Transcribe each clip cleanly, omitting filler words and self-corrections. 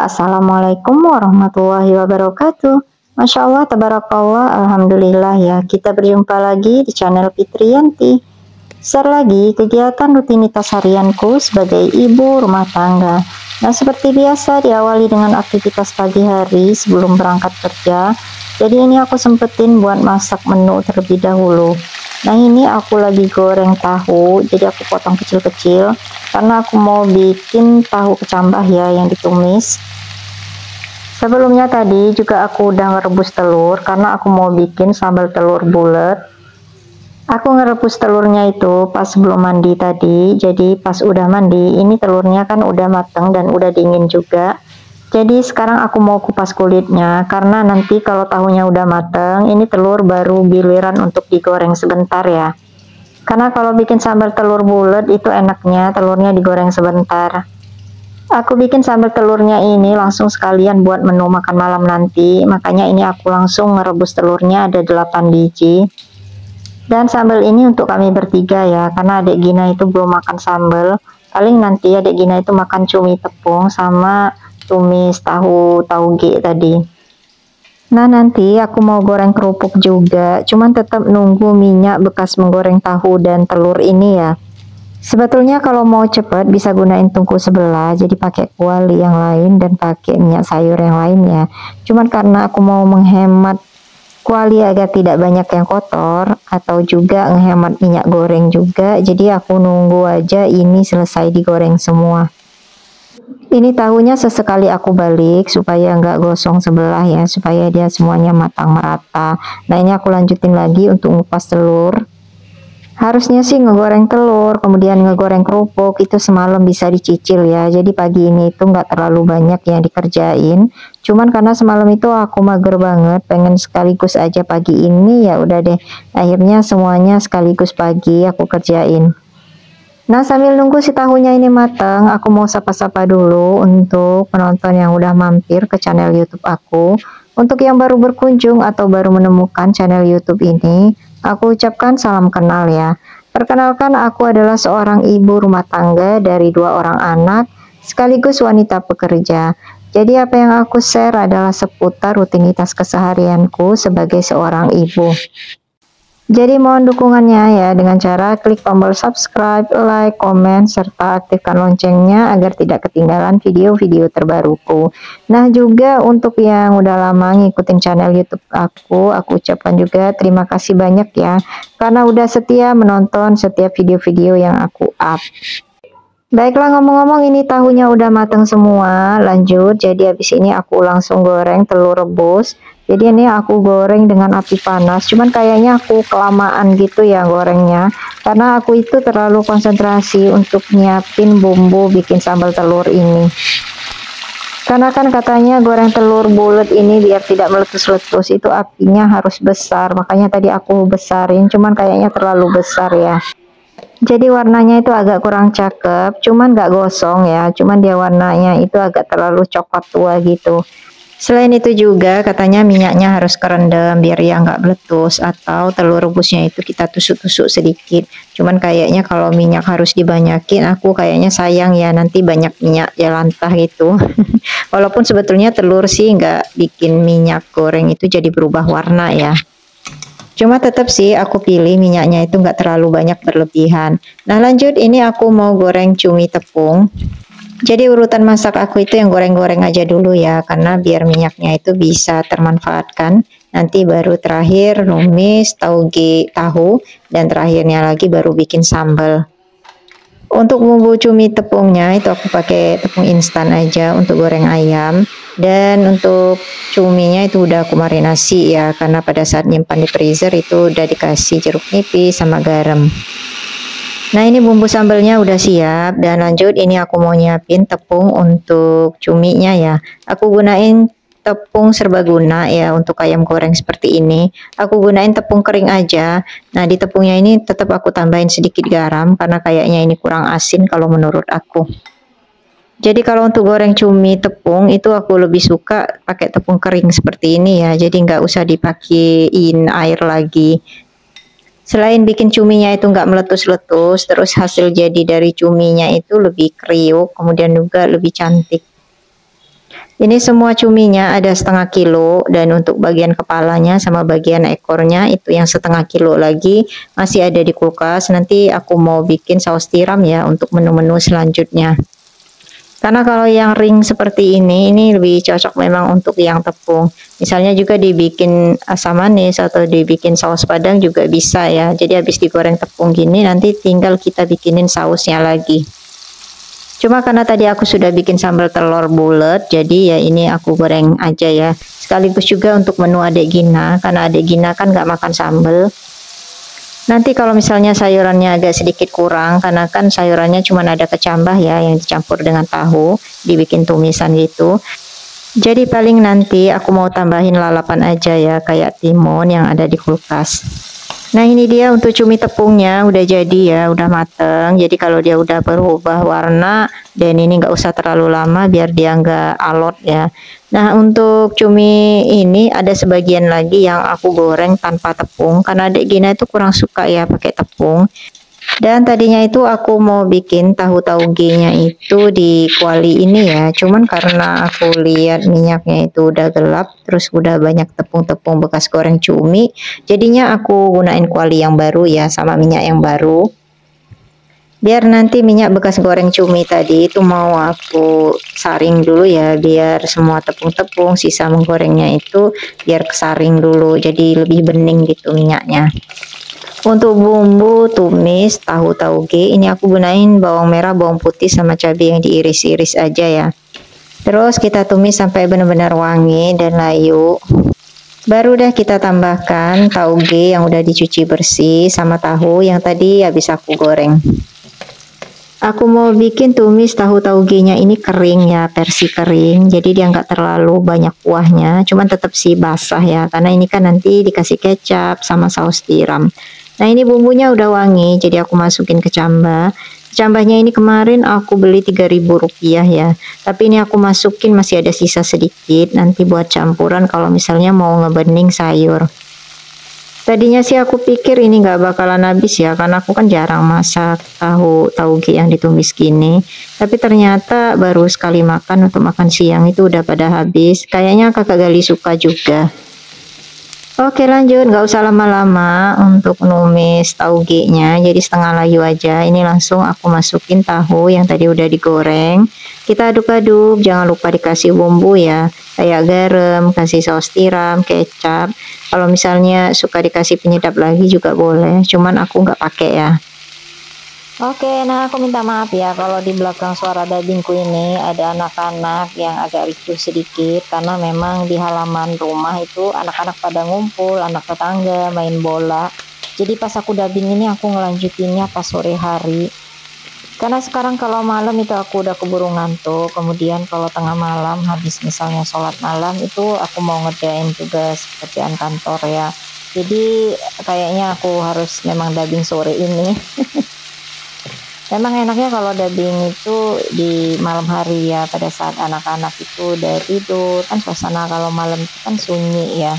Assalamualaikum warahmatullahi wabarakatuh. Masya Allah, tabarakallah, alhamdulillah ya. Kita berjumpa lagi di channel Fitriyanti. Share lagi kegiatan rutinitas harianku sebagai ibu rumah tangga. Nah, seperti biasa diawali dengan aktivitas pagi hari sebelum berangkat kerja. Jadi ini aku sempetin buat masak menu terlebih dahulu. Nah, ini aku lagi goreng tahu, jadi aku potong kecil-kecil karena aku mau bikin tahu kecambah ya yang ditumis. Sebelumnya tadi juga aku udah ngerebus telur karena aku mau bikin sambal telur bulat. Aku ngerebus telurnya itu pas belum mandi tadi, jadi pas udah mandi ini telurnya kan udah mateng dan udah dingin juga. Jadi sekarang aku mau kupas kulitnya karena nanti kalau tahunya udah mateng, ini telur baru giliran untuk digoreng sebentar ya. Karena kalau bikin sambal telur bulat itu enaknya telurnya digoreng sebentar. Aku bikin sambal telurnya ini langsung sekalian buat menu makan malam nanti, makanya ini aku langsung ngerebus telurnya ada 8 biji. Dan sambal ini untuk kami bertiga ya, karena adik Gina itu belum makan sambal. Paling nanti adik Gina itu makan cumi tepung sama tumis tahu tauge tadi. Nah, nanti aku mau goreng kerupuk juga, cuman tetap nunggu minyak bekas menggoreng tahu dan telur ini ya. Sebetulnya kalau mau cepat bisa gunain tungku sebelah, jadi pakai kuali yang lain dan pakai minyak sayur yang lain ya. Cuman karena aku mau menghemat kuali agar tidak banyak yang kotor atau juga menghemat minyak goreng juga, jadi aku nunggu aja ini selesai digoreng semua. Ini tahunya sesekali aku balik supaya nggak gosong sebelah ya, supaya dia semuanya matang merata. Nah, ini aku lanjutin lagi untuk ngupas telur. Harusnya sih ngegoreng telur, kemudian ngegoreng kerupuk itu semalam bisa dicicil ya. Jadi pagi ini itu nggak terlalu banyak yang dikerjain. Cuman karena semalam itu aku mager banget, pengen sekaligus aja pagi ini, ya udah deh. Akhirnya semuanya sekaligus pagi aku kerjain. Nah, sambil nunggu si tahunya ini matang, aku mau sapa-sapa dulu untuk penonton yang udah mampir ke channel YouTube aku. Untuk yang baru berkunjung atau baru menemukan channel YouTube ini, aku ucapkan salam kenal ya. Perkenalkan, aku adalah seorang ibu rumah tangga dari 2 orang anak, sekaligus wanita pekerja. Jadi apa yang aku share adalah seputar rutinitas keseharianku sebagai seorang ibu. Jadi mohon dukungannya ya dengan cara klik tombol subscribe, like, komen, serta aktifkan loncengnya agar tidak ketinggalan video-video terbaruku. Nah, juga untuk yang udah lama ngikutin channel YouTube aku ucapkan juga terima kasih banyak ya karena udah setia menonton setiap video-video yang aku up. Baiklah, ngomong-ngomong ini tahunya udah matang semua, lanjut. Jadi habis ini aku langsung goreng telur rebus. Jadi ini aku goreng dengan api panas, cuman kayaknya aku kelamaan gitu ya gorengnya, karena aku itu terlalu konsentrasi untuk nyiapin bumbu bikin sambal telur ini. Karena kan katanya goreng telur bulat ini biar tidak meletus-letus itu apinya harus besar, makanya tadi aku besarin, cuman kayaknya terlalu besar ya. Jadi warnanya itu agak kurang cakep, cuman gak gosong ya, cuman dia warnanya itu agak terlalu coklat tua gitu. Selain itu juga katanya minyaknya harus kerendam biar ya nggak meletus, atau telur rebusnya itu kita tusuk-tusuk sedikit. Cuman kayaknya kalau minyak harus dibanyakin, aku kayaknya sayang ya nanti banyak minyak ya lantah gitu. Walaupun sebetulnya telur sih nggak bikin minyak goreng itu jadi berubah warna ya. Cuma tetap sih aku pilih minyaknya itu nggak terlalu banyak berlebihan. Nah, lanjut ini aku mau goreng cumi tepung. Jadi urutan masak aku itu yang goreng-goreng aja dulu ya, karena biar minyaknya itu bisa termanfaatkan. Nanti baru terakhir numis tauge tahu, dan terakhirnya lagi baru bikin sambal. Untuk bumbu cumi tepungnya itu aku pakai tepung instan aja untuk goreng ayam. Dan untuk cuminya itu udah aku marinasi ya, karena pada saat nyimpan di freezer itu udah dikasih jeruk nipis sama garam. Nah, ini bumbu sambalnya udah siap, dan lanjut ini aku mau nyiapin tepung untuk cuminya ya. Aku gunain tepung serbaguna ya untuk ayam goreng seperti ini. Aku gunain tepung kering aja. Nah, di tepungnya ini tetap aku tambahin sedikit garam karena kayaknya ini kurang asin kalau menurut aku. Jadi kalau untuk goreng cumi tepung itu aku lebih suka pakai tepung kering seperti ini ya. Jadi nggak usah dipakein air lagi. Selain bikin cuminya itu nggak meletus-letus, terus hasil jadi dari cuminya itu lebih kriuk, kemudian juga lebih cantik. Ini semua cuminya ada setengah kilo, dan untuk bagian kepalanya sama bagian ekornya itu yang setengah kilo lagi masih ada di kulkas. Nanti aku mau bikin saus tiram ya untuk menu-menu selanjutnya. Karena kalau yang ring seperti ini lebih cocok memang untuk yang tepung. Misalnya juga dibikin asam manis atau dibikin saus padang juga bisa ya. Jadi habis digoreng tepung gini nanti tinggal kita bikinin sausnya lagi. Cuma karena tadi aku sudah bikin sambal telur bulat, jadi ya ini aku goreng aja ya. Sekaligus juga untuk menu adek Gina, karena adek Gina kan nggak makan sambal. Nanti kalau misalnya sayurannya agak sedikit kurang, karena kan sayurannya cuma ada kecambah ya, yang dicampur dengan tahu, dibikin tumisan gitu. Jadi paling nanti aku mau tambahin lalapan aja ya, kayak timun yang ada di kulkas. Nah ini dia untuk cumi tepungnya udah jadi ya, udah mateng. Jadi kalau dia udah berubah warna, dan ini nggak usah terlalu lama biar dia nggak alot ya. Nah untuk cumi ini ada sebagian lagi yang aku goreng tanpa tepung, karena adek Gina itu kurang suka ya pakai tepung. Dan tadinya itu aku mau bikin tahu tauge-nya itu di kuali ini ya. Cuman karena aku lihat minyaknya itu udah gelap, terus udah banyak tepung-tepung bekas goreng cumi, jadinya aku gunain kuali yang baru ya, sama minyak yang baru. Biar nanti minyak bekas goreng cumi tadi itu mau aku saring dulu ya, biar semua tepung-tepung sisa menggorengnya itu biar kesaring dulu, jadi lebih bening gitu minyaknya. Untuk bumbu tumis tahu tauge ini aku gunain bawang merah, bawang putih sama cabai yang diiris-iris aja ya. Terus kita tumis sampai benar-benar wangi dan layu. Baru dah kita tambahkan tauge yang udah dicuci bersih sama tahu yang tadi habis aku goreng. Aku mau bikin tumis tahu taugenya ini kering ya, versi kering. Jadi dia nggak terlalu banyak kuahnya, cuman tetap sih basah ya, karena ini kan nanti dikasih kecap sama saus tiram. Nah ini bumbunya udah wangi, jadi aku masukin kecambah. Kecambahnya ini kemarin aku beli Rp3.000 ya, tapi ini aku masukin masih ada sisa sedikit, nanti buat campuran kalau misalnya mau ngebening sayur. Tadinya sih aku pikir ini nggak bakalan habis ya, karena aku kan jarang masak tahu tauge yang ditumis gini. Tapi ternyata baru sekali makan untuk makan siang itu udah pada habis. Kayaknya kakak Gali suka juga. Oke lanjut, nggak usah lama-lama untuk numis tauge-nya, jadi setengah layu aja. Ini langsung aku masukin tahu yang tadi udah digoreng. Kita aduk-aduk, jangan lupa dikasih bumbu ya, kayak garam, kasih saus tiram, kecap. Kalau misalnya suka dikasih penyedap lagi juga boleh, cuman aku nggak pakai ya. Oke, nah aku minta maaf ya kalau di belakang suara dubbingku ini ada anak-anak yang agak ricuh sedikit, karena memang di halaman rumah itu anak-anak pada ngumpul, anak tetangga main bola. Jadi pas aku dubbing ini aku ngelanjutinnya pas sore hari. Karena sekarang kalau malam itu aku udah keburu ngantuk, kemudian kalau tengah malam habis misalnya sholat malam itu aku mau ngerjain tugas kerjaan kantor ya. Jadi kayaknya aku harus memang dubbing sore ini. Memang enaknya kalau dubbing itu di malam hari ya, pada saat anak-anak itu udah tidur, kan suasana kalau malam itu kan sunyi ya.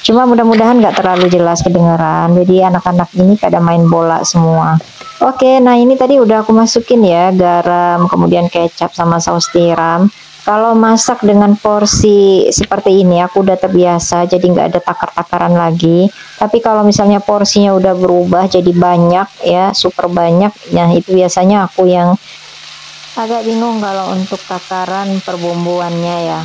Cuma mudah-mudahan nggak terlalu jelas kedengeran, jadi anak-anak ini pada main bola semua. Oke, nah ini tadi udah aku masukin ya, garam, kemudian kecap sama saus tiram. Kalau masak dengan porsi seperti ini aku udah terbiasa, jadi nggak ada takar-takaran lagi. Tapi kalau misalnya porsinya udah berubah jadi banyak ya, super banyak, nah itu biasanya aku yang agak bingung kalau untuk takaran perbumbuannya ya.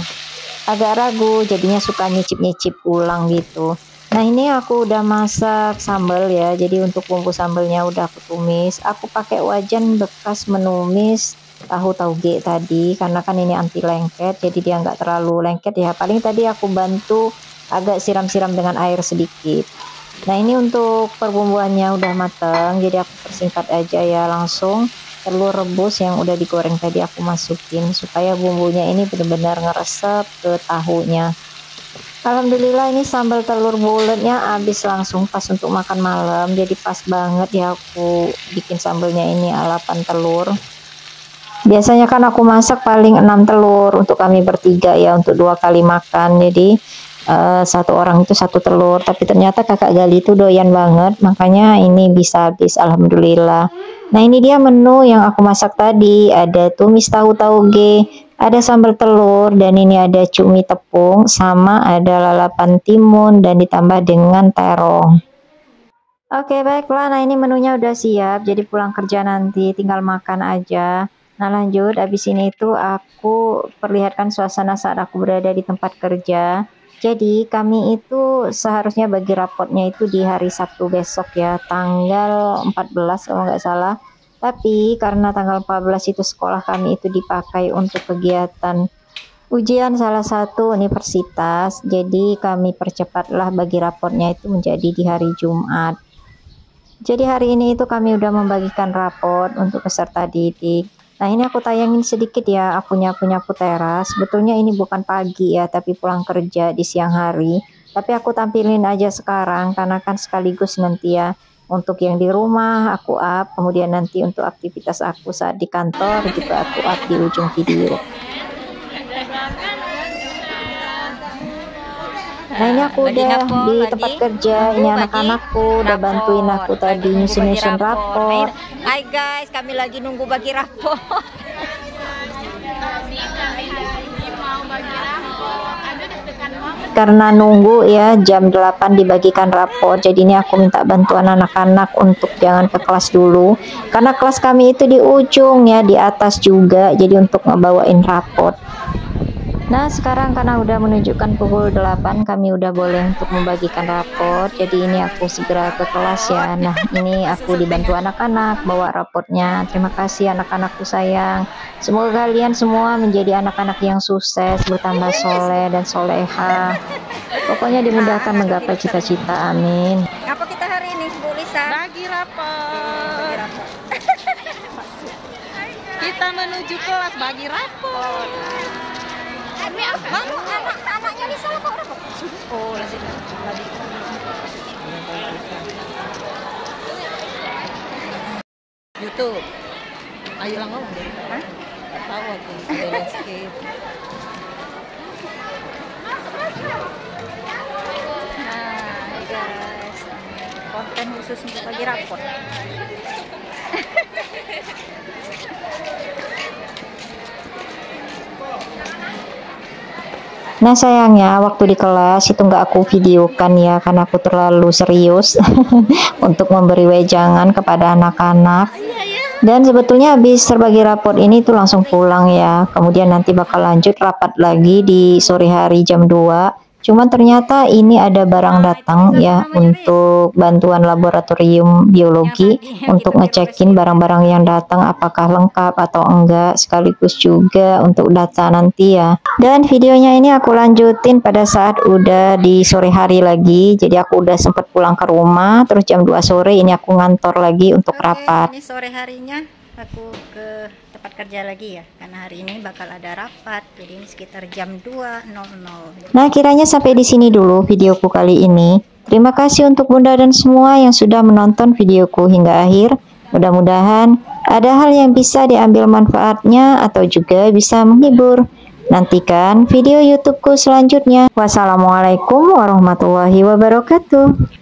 Agak ragu, jadinya suka nyicip-nyicip ulang gitu. Nah ini aku udah masak sambal ya, jadi untuk bumbu sambalnya udah aku tumis. Aku pakai wajan bekas menumis tahu tauge tadi, karena kan ini anti lengket, jadi dia nggak terlalu lengket ya. Paling tadi aku bantu agak siram-siram dengan air sedikit. Nah ini untuk perbumbuannya udah mateng, jadi aku persingkat aja ya, langsung telur rebus yang udah digoreng tadi aku masukin supaya bumbunya ini benar-benar ngeresep ke tahunya. Alhamdulillah ini sambal telur bulatnya habis langsung pas untuk makan malam, jadi pas banget ya aku bikin sambalnya ini alapan telur. Biasanya kan aku masak paling 6 telur untuk kami bertiga ya, untuk 2 kali makan. Jadi satu orang itu 1 telur, tapi ternyata kakak Gali itu doyan banget, makanya ini bisa habis, alhamdulillah. Nah ini dia menu yang aku masak tadi, ada tumis tahu tauge, Ada sambal telur dan ini ada cumi tepung sama ada lalapan timun dan ditambah dengan terong. Oke, baiklah. Nah, ini menunya udah siap. Jadi pulang kerja nanti tinggal makan aja. Nah, lanjut. Habis ini itu aku perlihatkan suasana saat aku berada di tempat kerja. Jadi kami itu seharusnya bagi rapotnya itu di hari Sabtu besok ya, tanggal 14 kalau nggak salah. Tapi karena tanggal 14 itu sekolah kami itu dipakai untuk kegiatan ujian salah satu universitas. Jadi kami percepatlah bagi rapotnya itu menjadi di hari Jumat. Jadi hari ini itu kami udah membagikan raport untuk peserta didik. Nah, ini aku tayangin sedikit ya, aku nyapu-nyapu teras. Sebetulnya ini bukan pagi ya, tapi pulang kerja di siang hari. Tapi aku tampilin aja sekarang karena kan sekaligus nanti ya untuk yang di rumah aku up, kemudian nanti untuk aktivitas aku saat di kantor juga aku up di ujung video. Nah, ini aku udah di tempat kerja, ini anak-anakku udah bantuin aku tadi nyusun-nyusun rapor. Hai guys, kami lagi nunggu bagi rapor. Karena nunggu ya jam 8 dibagikan rapor, jadi ini aku minta bantuan anak-anak untuk jangan ke kelas dulu. Karena kelas kami itu di ujung ya, di atas juga, jadi untuk ngebawain rapor. Nah, sekarang karena udah menunjukkan pukul 8, kami udah boleh untuk membagikan rapor. Jadi ini aku segera ke kelas ya. Nah, ini aku dibantu anak-anak bawa raportnya. Terima kasih anak-anakku sayang. Semoga kalian semua menjadi anak-anak yang sukses, bertambah soleh dan soleha. Pokoknya dimudahkan menggapai cita-cita, amin. Apa kita hari ini, Bu Lisa? Bagi rapor. Kita menuju kelas bagi rapor. Mana anak-anaknya Lisa lah kok rapor? Oh, lagi. YouTube. Ayo lah ngomong deh. Hah? Tahu aku ada landscape. Nah, guys, konten khusus untuk bagi rapor. Nah, sayangnya waktu di kelas itu nggak aku videokan ya, karena aku terlalu serius untuk memberi wejangan kepada anak-anak. Dan sebetulnya habis terbagi rapor ini tuh langsung pulang ya. Kemudian nanti bakal lanjut rapat lagi di sore hari jam 2. Cuman ternyata ini ada barang datang ya untuk bantuan laboratorium biologi untuk ngecekin barang-barang yang datang apakah lengkap atau enggak, sekaligus juga untuk data nanti ya. Dan videonya ini aku lanjutin pada saat udah di sore hari lagi. Jadi aku udah sempat pulang ke rumah, terus jam 2 sore ini aku ngantor lagi untuk rapat. Ini sore harinya aku ke tempat kerja lagi ya, karena hari ini bakal ada rapat. Jadi ini sekitar jam 2.00. Nah, kiranya sampai di sini dulu videoku kali ini. Terima kasih untuk Bunda dan semua yang sudah menonton videoku hingga akhir. Mudah-mudahan ada hal yang bisa diambil manfaatnya atau juga bisa menghibur. Nantikan video YouTubeku selanjutnya. Wassalamualaikum warahmatullahi wabarakatuh.